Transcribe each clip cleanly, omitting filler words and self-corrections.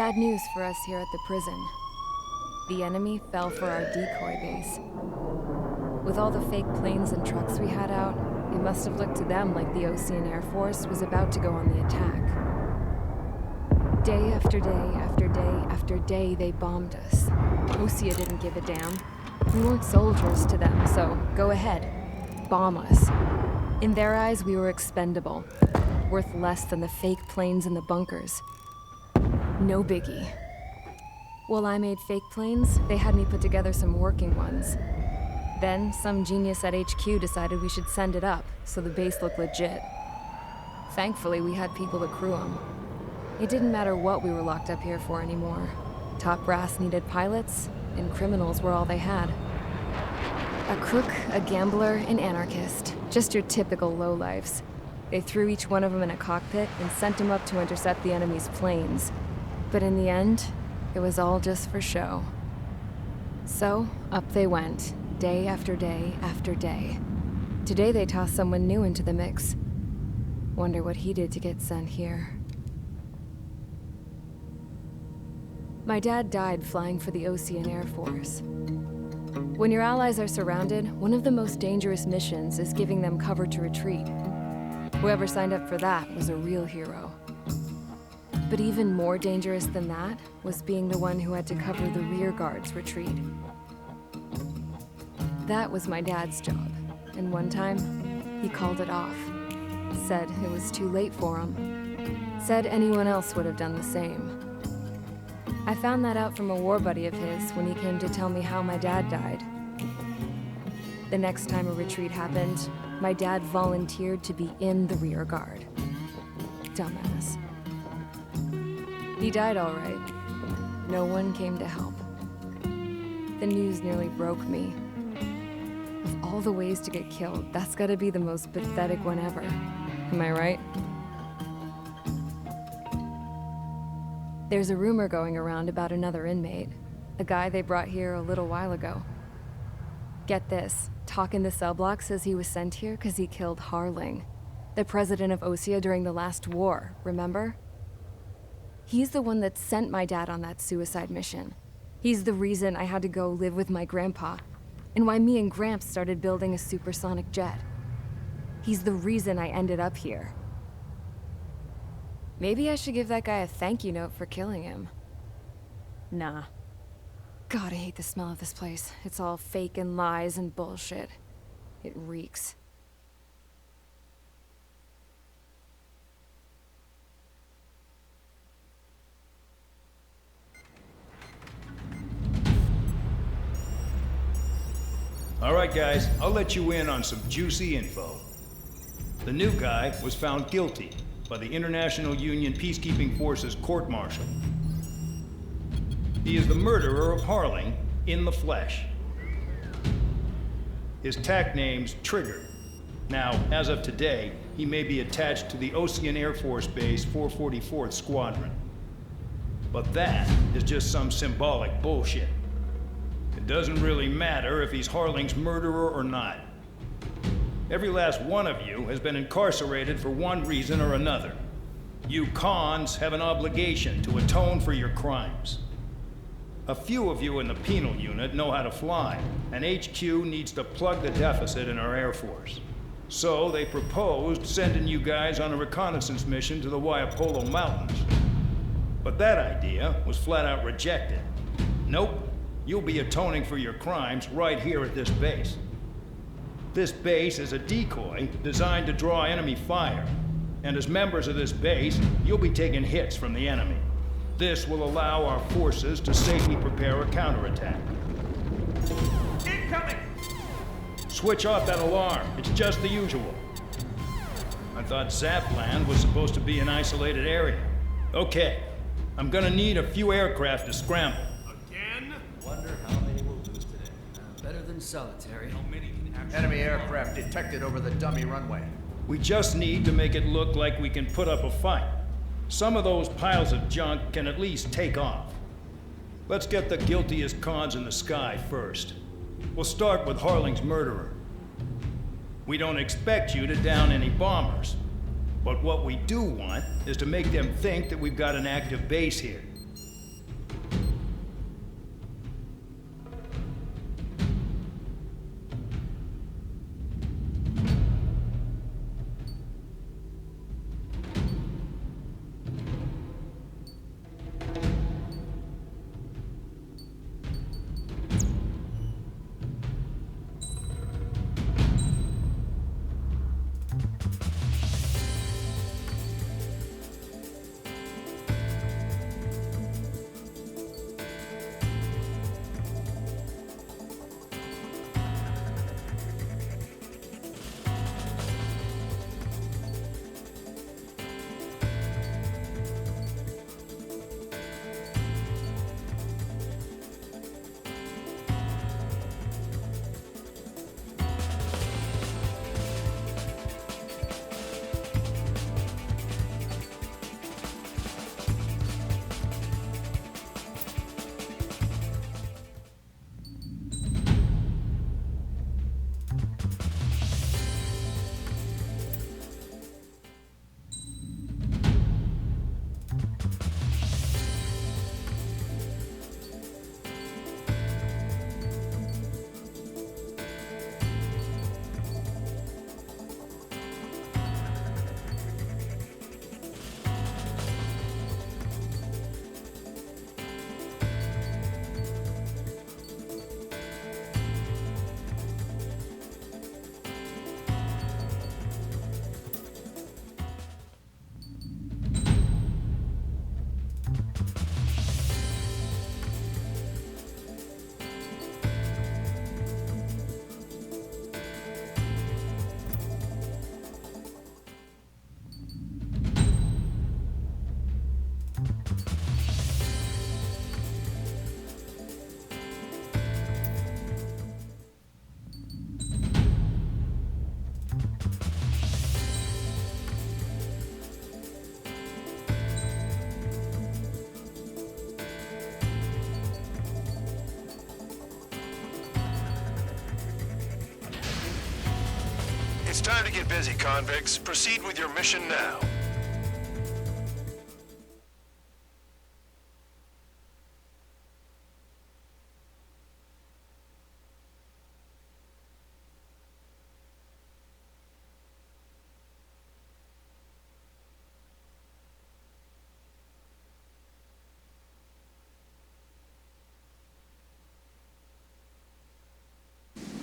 Bad news for us here at the prison. The enemy fell for our decoy base. With all the fake planes and trucks we had out, it must have looked to them like the Ocean Air Force was about to go on the attack. Day after day after day after day, they bombed us. Osea didn't give a damn. We weren't soldiers to them, so go ahead. Bomb us. In their eyes, we were expendable. Worth less than the fake planes in the bunkers. No biggie. While I made fake planes, they had me put together some working ones. Then, some genius at HQ decided we should send it up, so the base looked legit. Thankfully, we had people to crew them. It didn't matter what we were locked up here for anymore. Top brass needed pilots, and criminals were all they had. A crook, a gambler, an anarchist. Just your typical lowlifes. They threw each one of them in a cockpit and sent them up to intercept the enemy's planes. But in the end, it was all just for show. So, up they went, day after day after day. Today they tossed someone new into the mix. Wonder what he did to get sent here. My dad died flying for the Ocean Air Force. When your allies are surrounded, one of the most dangerous missions is giving them cover to retreat. Whoever signed up for that was a real hero. But even more dangerous than that was being the one who had to cover the rear guard's retreat. That was my dad's job, and one time, he called it off. Said it was too late for him. Said anyone else would have done the same. I found that out from a war buddy of his when he came to tell me how my dad died. The next time a retreat happened, my dad volunteered to be in the rear guard. Dumbass. He died all right. No one came to help. The news nearly broke me. Of all the ways to get killed, that's gotta be the most pathetic one ever. Am I right? There's a rumor going around about another inmate. A guy they brought here a little while ago. Get this, talk in the cell block says he was sent here because he killed Harling, the president of Osea during the last war, remember? He's the one that sent my dad on that suicide mission. He's the reason I had to go live with my grandpa, and why me and Gramps started building a supersonic jet. He's the reason I ended up here. Maybe I should give that guy a thank you note for killing him. Nah. God, I hate the smell of this place. It's all fake and lies and bullshit. It reeks. All right, guys, I'll let you in on some juicy info. The new guy was found guilty by the International Union Peacekeeping Forces court-martial. He is the murderer of Harling in the flesh. His TAC name's Trigger. Now, as of today, he may be attached to the Ocean Air Force Base 444th Squadron. But that is just some symbolic bullshit. It doesn't really matter if he's Harling's murderer or not. Every last one of you has been incarcerated for one reason or another. You cons have an obligation to atone for your crimes. A few of you in the penal unit know how to fly, and HQ needs to plug the deficit in our Air Force. So they proposed sending you guys on a reconnaissance mission to the Waiapolo Mountains. But that idea was flat out rejected. Nope, you'll be atoning for your crimes right here at this base. This base is a decoy designed to draw enemy fire, and as members of this base, you'll be taking hits from the enemy. This will allow our forces to safely prepare a counterattack. Incoming! Switch off that alarm. It's just the usual. I thought Zapland was supposed to be an isolated area. Okay, I'm gonna need a few aircraft to scramble. Again? Wonder how many we'll lose today. Better than solitary. How many can actually... Enemy aircraft detected over the dummy runway. We just need to make it look like we can put up a fight. Some of those piles of junk can at least take off. Let's get the guiltiest cons in the sky first. We'll start with Harling's murderer. We don't expect you to down any bombers, but what we do want is to make them think that we've got an active base here. It's time to get busy, convicts. Proceed with your mission now.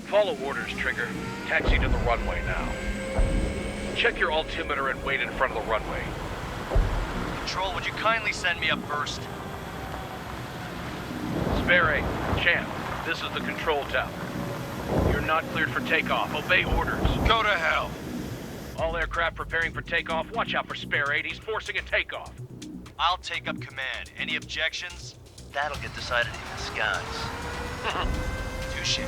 Follow orders, Trigger. Taxi to the runway now. Check your altimeter and wait in front of the runway. Control, would you kindly send me up first? Spare 8, Champ, this is the control tower. You're not cleared for takeoff. Obey orders. Go to hell. All aircraft preparing for takeoff. Watch out for Spare 8. He's forcing a takeoff. I'll take up command. Any objections? That'll get decided in the skies. Touche.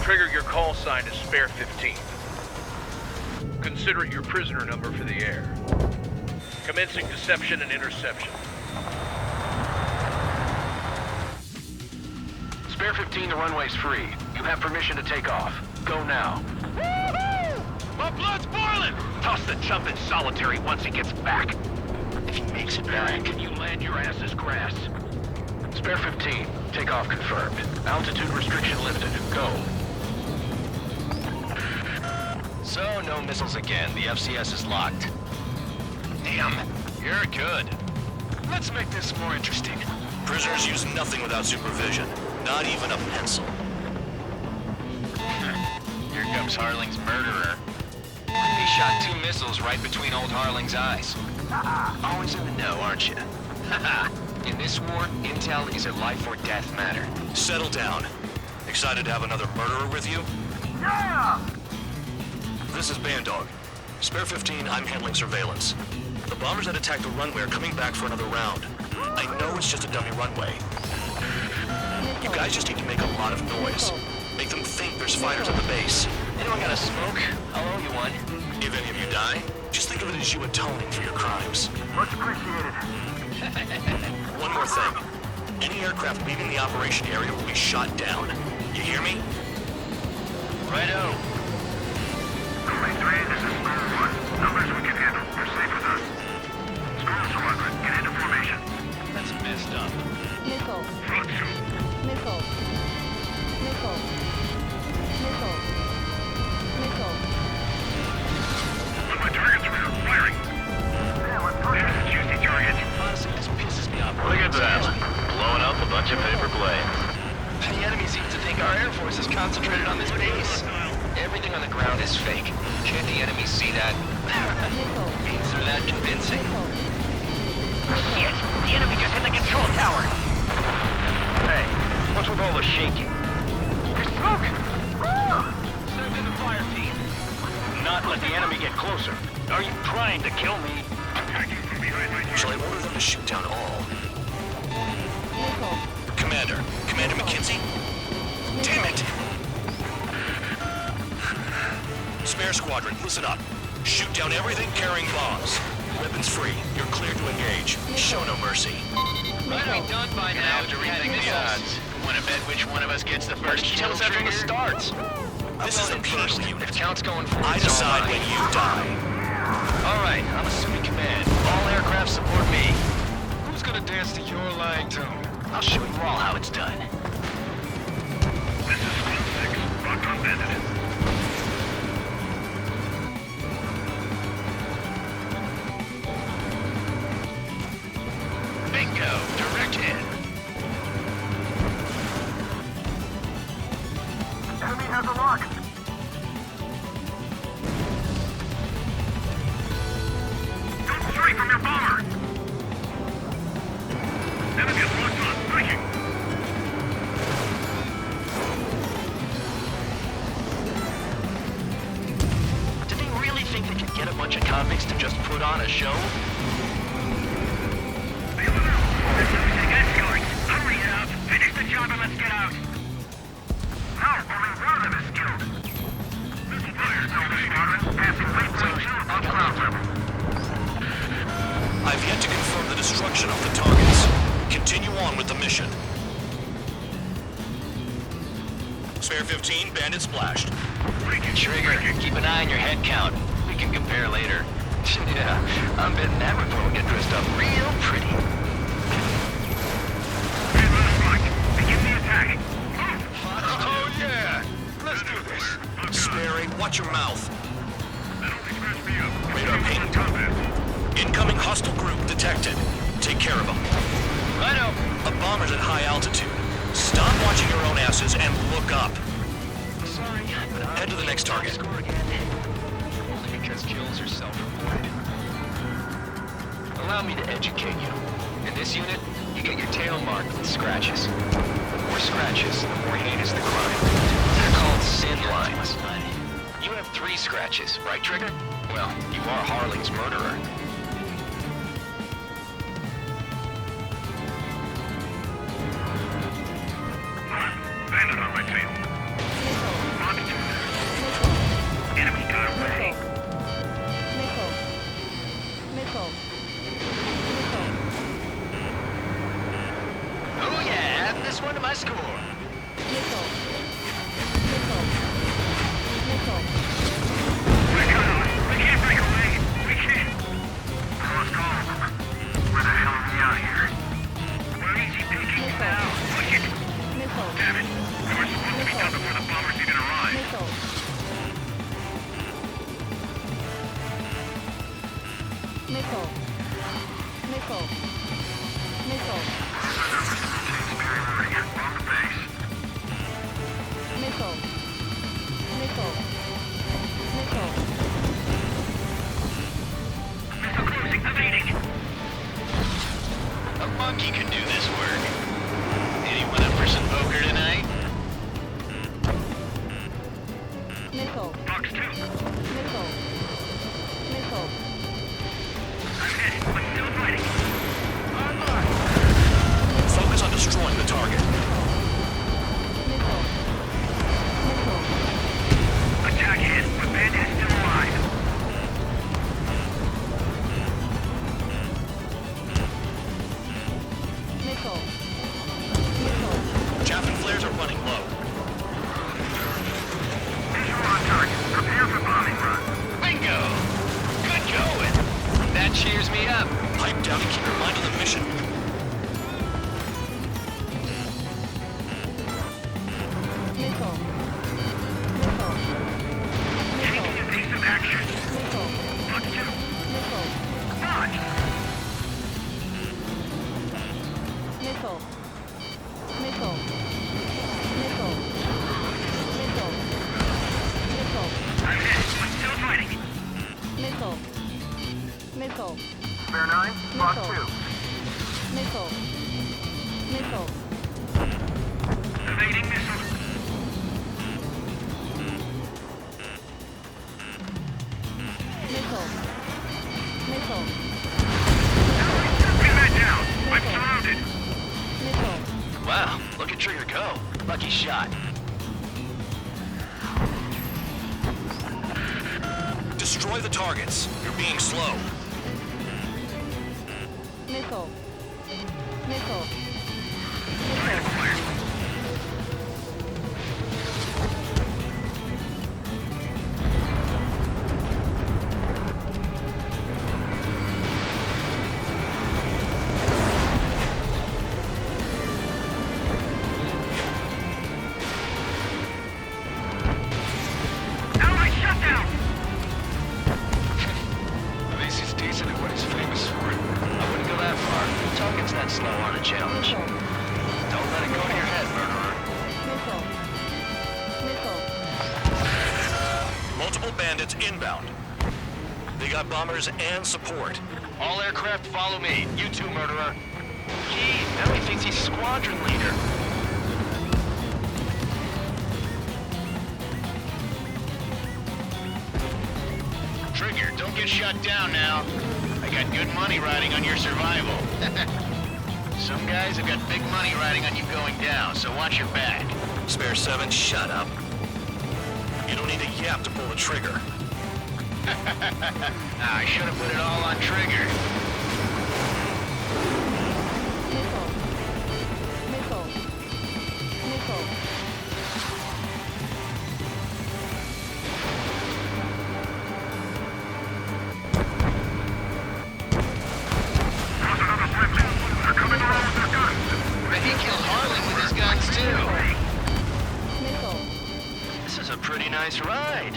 Trigger, your call sign is Spare 15. Consider it your prisoner number for the air. Commencing deception and interception. Spare 15, the runway's free. You have permission to take off. Go now. Woohoo! My blood's boiling! Toss the chump in solitary once he gets back. If he makes it back, you land your ass as grass. Spare 15, takeoff confirmed. Altitude restriction lifted. Go. So, no missiles again. The FCS is locked. Damn, you're good. Let's make this more interesting. Prisoners use nothing without supervision. Not even a pencil. Here comes Harling's murderer. He shot 2 missiles right between old Harling's eyes. Always in the know, aren't you? In this war, intel is a life or death matter. Settle down. Excited to have another murderer with you? Yeah! This is Bandog. Spare 15, I'm handling surveillance. The bombers that attacked the runway are coming back for another round. I know it's just a dummy runway. You guys just need to make a lot of noise. Make them think there's fighters at the base. Anyone got a smoke? I'll owe you one. If any of you die, just think of it as you atoning for your crimes. Much appreciated. One more thing. Any aircraft leaving the operation area will be shot down. You hear me? Righto. Only 3, this is Squirrel 1. Numbers we can handle. You're safe with us. Squirrel Squadron, get into formation. That's messed up. Missile. Front shoot. Missile. Missile. Missile. Missile. On my targets, we are firing. Yeah, let's push. There's a juicy target. Honestly, this pisses me off. Look at that. Blowing up a bunch of paper planes. The enemy seems to think our air force is concentrated on this base. Everything on the ground is fake. Can't the enemy see that? Means they're that convincing. Shit! The enemy just hit the control tower! Hey, what's with all the shaking? There's smoke! Send in the fire team. Not let the enemy get closer. Are you trying to kill me? Attacking from behind my Shall I order them to shoot down all? Missile. Commander McKenzie? Damn it! Spare Squadron, listen up. Shoot down everything carrying bombs. Weapons free. You're cleared to engage. Show no mercy. Might be done by now. Have to rethink the odds. Want to bet which one of us gets the first Tell us that from the start. This is a penal If unit. count's going for I decide when you die. All right, I'm assuming command. All aircraft support me. Who's gonna dance to your line tune? I'll show you all how it's done. This is Squad 6. Locked on bandit. Bingo, direct hit. Enemy has a lock. Don't stray from your bomber. Enemy is locked on. Breaking. Did they really think they could get a bunch of convicts to just put on a show? Feel it out. They're losing escorts. Hurry up. Finish the job and let's get out. No, only one of them is killed. Missile fire. Delta Squadron. Passing waypoint 2 on ground level. I've yet to confirm the destruction of the targets. Continue on with the mission. Spare 15, bandit splashed. Trigger, keep an eye on your head count. We can compare later. Yeah, I'm betting that report will get dressed up real pretty. Hey, left flank. Begin the attack. Oh yeah! Let's do this. Spare 8, watch your mouth. That only scratched me up. Radar ping. Combat. Incoming hostile group detected. Take care of them. Righto. A bomber's at high altitude. Stop watching your own asses and look up. Sorry, but I'll Head to the next target. score again. Only because kills are self-reported. Allow me to educate you. In this unit, you get your tail marked with scratches. The more scratches, the more heinous the crime. They're called sin lines. You have 3 scratches, right, Trigger? Well, you are Harling's murderer. Bandit on my tail. Longitude. Enemy got away. Missile. Missile. Missile. Oh yeah, add this one to my score. Missile. Missile. Missile. We're cut off. We can't break away. We can't. Cross call. Where the hell are we out here? We're easy picking now. Push it. Missile. Damn it. We were supposed to be done before the bombers even arrived. Missile. Missile. Missile. Missile. On the base. Missile. Missile. Missile. Missile closing. Evading. A monkey can do this work. Anyone up for some poker tonight? Missile. Box 2. Missile. Missile. I'm hit, but still fighting. Focus on destroying the target. Missile. Missile. Attack hit, but Bandit is still alive. Missile. Missile. Chaff and flares are running low. Visual on target. Prepare for bombing run. Bingo! Good going! That cheers me up. Pipe down and keep your mind on the mission. Missile. Missile. Taking evasive action. Missile. Box 2. Missile. Dodge. Missile. Missile. Missile. Missile. Missile. I'm hit, but still fighting. Missile. Missile. Spare 9, box Missile. 2. Missile. Missile. Evading missile. Missile. Missile. Pin that down. I'm surrounded. Missile. Wow, look at Trigger go. Lucky shot. Destroy the targets. You're being slow. Missile. Missile. Red fire. Allied shutdown. At least he's decent at what he's famous for. I wouldn't go that far. Target's that slow on a challenge. Missile. Don't let it go to your head, murderer. Missile. Missile. Multiple bandits inbound. They got bombers and support. All aircraft follow me. You too, murderer. Gee, now he thinks he's squadron leader. Trigger, don't get shut down now. I got good money riding on your survival. Some guys have got big money riding on you going down, so watch your back. Spare 7, shut up. You don't need a yap to pull the trigger. I should have put it all on Trigger. Missile. Missile. Missile. a pretty nice ride.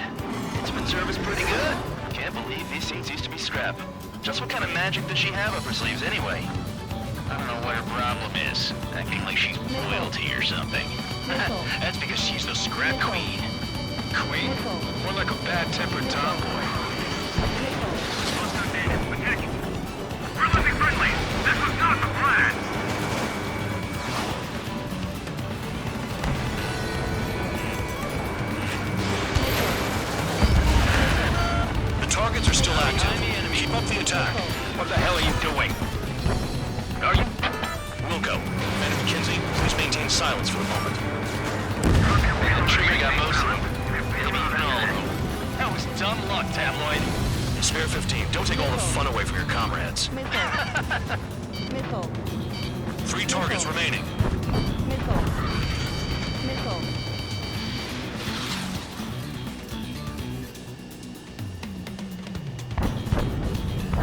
Instrument service pretty good. Can't believe these seats used to be scrap. Just what kind of magic does she have up her sleeves anyway? I don't know what her problem is. Acting like she's royalty or something. That's because she's the scrap queen. Queen? More like a bad-tempered tomboy. Hostile bandits, attention. We're losing friendly. This was not the plan. The targets are still active. Keep up the attack. What the hell are you doing? Are you? We'll go. And McKenzie, please maintain silence for the moment. The trigger got most of them. Maybe even all of them. That was dumb luck, Tabloid. Spare 15, don't take all the fun away from your comrades. Missile. Missile. 3 targets remaining. Missile. Missile.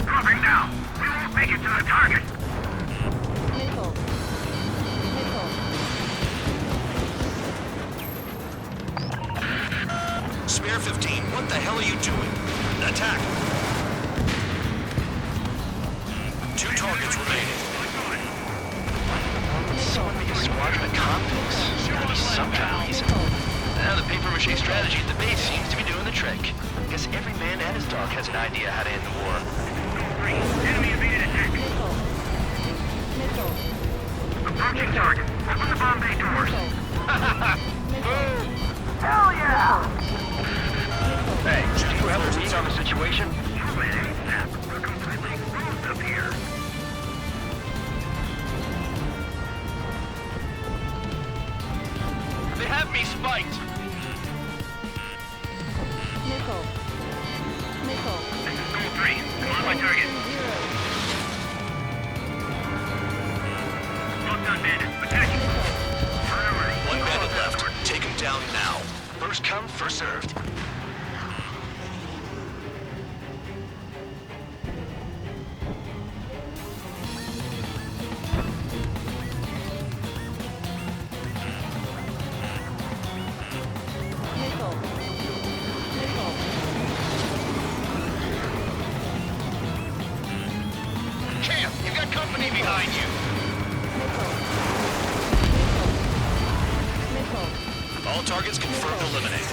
Dropping now. We won't make it to the target. Missile. Missile. Spare 15, what the hell are you doing? Attack! 2 targets remaining. Someone make a squadron of convicts. Gotta be some kind of reason. Now the paper-mache strategy at the base seems to be doing the trick. Guess every man and his dog has an idea how to end the war. Enemy evaded attack. Missile. Missile. Approaching target. Open the bomb bay doors. Missile. Hell yeah! Hey, do you have a read on the situation? We're completely exposed up here. They have me spiked! Missile. Missile. This is Goal 3. Come on, my target. Zero. Hostile bandits, attacking. Priority. 1 bandit left. Take him down now. First come, first served. Missile. Missile. Camp, you got company behind you! Missile. Missile. Missile. All targets confirmed eliminated.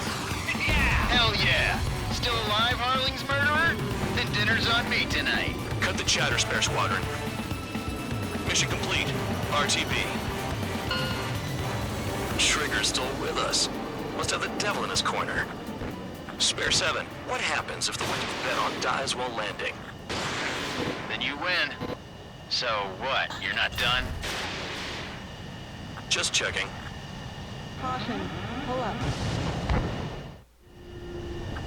Hell yeah! Still alive, Harling's murderer? Then dinner's on me tonight. Cut the chatter, Spare Squadron. Mission complete. RTB. Trigger's still with us. Must have the devil in his corner. Spare 7, what happens if the one you've bet on dies while landing? Then you win. So what, you're not done? Just checking. Caution. Pull up.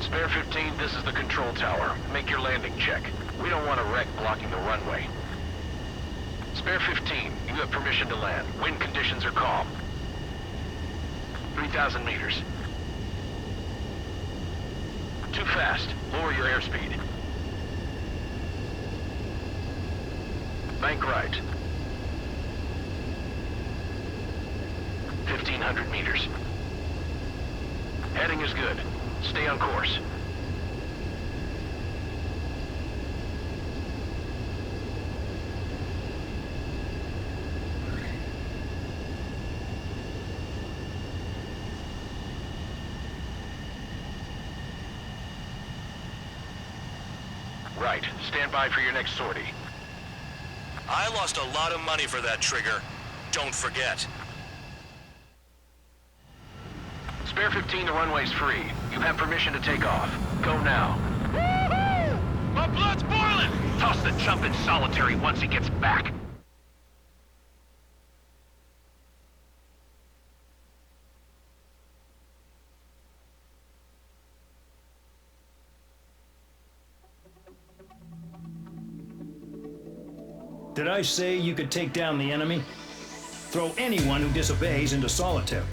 Spare 15, this is the control tower. Make your landing check. We don't want a wreck blocking the runway. Spare 15, you have permission to land. Wind conditions are calm. 3,000 meters. Too fast. Lower your airspeed. Bank right. 1,500 meters. Heading is good. Stay on course. Right. Stand by for your next sortie. I lost a lot of money for that trigger. Don't forget. Spare 15, the runway's free. You have permission to take off. Go now. My blood's boiling! Toss the chump in solitary once he gets back. Did I say you could take down the enemy? Throw anyone who disobeys into solitary.